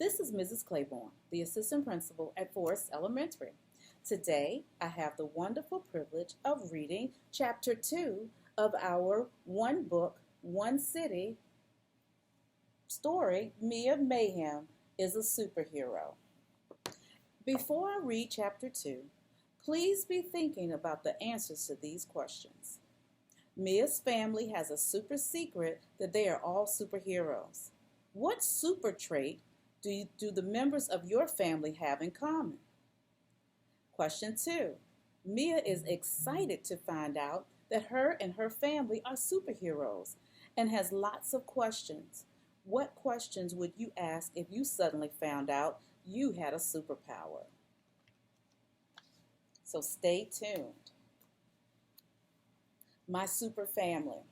This is Mrs. Claiborne, the assistant principal at Forest Elementary. Today, I have the wonderful privilege of reading Chapter 2 of our One Book, One City story, Mia Mayhem is a Superhero. Before I read Chapter 2, please be thinking about the answers to these questions. Mia's family has a super secret that they are all superheroes. What super trait do the members of your family have in common? Question 2. Mia is excited to find out that her and her family are superheroes and has lots of questions. What questions would you ask if you suddenly found out you had a superpower? So stay tuned. My super family.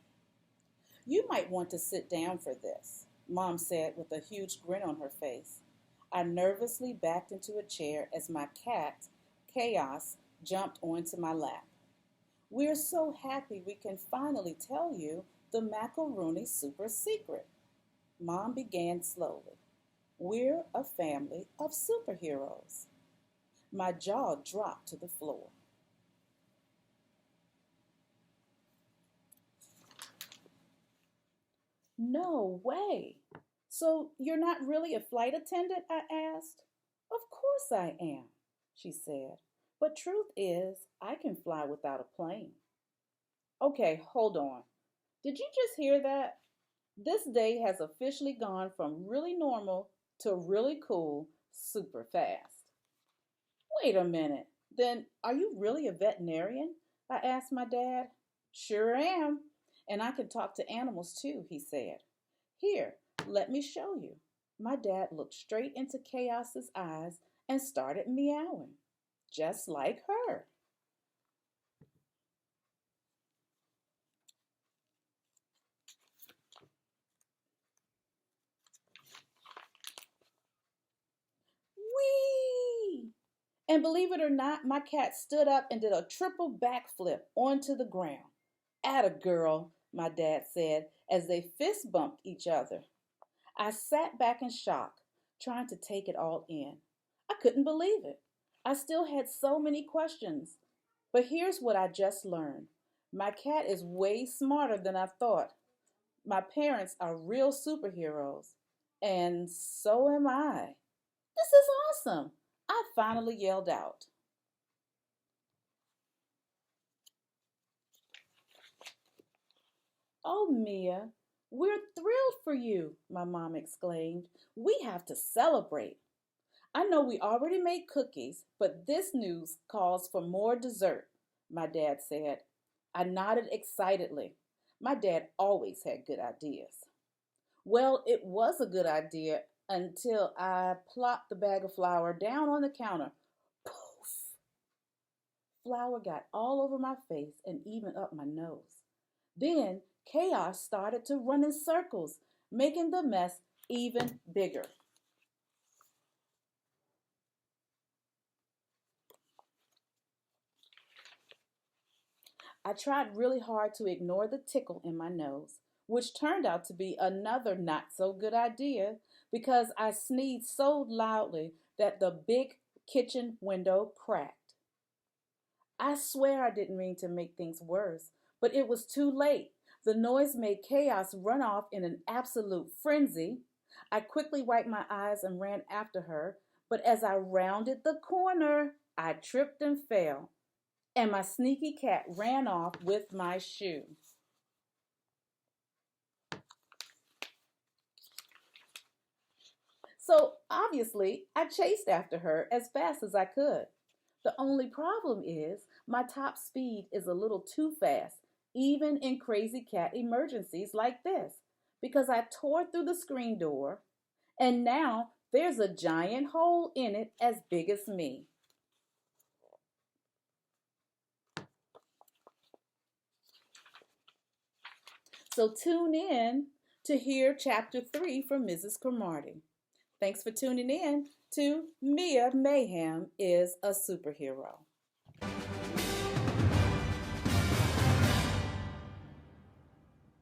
You might want to sit down for this, Mom said with a huge grin on her face. I nervously backed into a chair as my cat, Chaos, jumped onto my lap. We're so happy we can finally tell you the macaroni super secret. Mom began slowly. We're a family of superheroes. My jaw dropped to the floor. No way. So you're not really a flight attendant? I asked. Of course I am, she said. But truth is, I can fly without a plane. Okay, hold on. Did you just hear that? This day has officially gone from really normal to really cool super fast. Wait a minute. Then are you really a veterinarian? I asked my dad. Sure am. And I can talk to animals too, he said. Here, let me show you. My dad looked straight into Chaos's eyes and started meowing, just like her. Whee! And believe it or not, my cat stood up and did a triple backflip onto the ground. Atta girl, my dad said as they fist bumped each other. I sat back in shock, trying to take it all in. I couldn't believe it. I still had so many questions. But here's what I just learned. My cat is way smarter than I thought. My parents are real superheroes. And so am I. This is awesome. I finally yelled out. Oh, Mia, we're thrilled for you, my mom exclaimed. We have to celebrate. I know we already made cookies, but this news calls for more dessert, my dad said. I nodded excitedly. My dad always had good ideas. Well, it was a good idea until I plopped the bag of flour down on the counter. Poof! Flour got all over my face and even up my nose. Then Chaos started to run in circles, making the mess even bigger. I tried really hard to ignore the tickle in my nose, which turned out to be another not so good idea because I sneezed so loudly that the big kitchen window cracked. I swear I didn't mean to make things worse, but it was too late. The noise made Chaos run off in an absolute frenzy. I quickly wiped my eyes and ran after her, but as I rounded the corner, I tripped and fell, and my sneaky cat ran off with my shoe. So obviously, I chased after her as fast as I could. The only problem is my top speed is a little too fast, even in crazy cat emergencies like this, because I tore through the screen door, and now there's a giant hole in it as big as me. So tune in to hear Chapter 3 from Mrs. Cromartie. Thanks for tuning in to Mia Mayhem is a Superhero.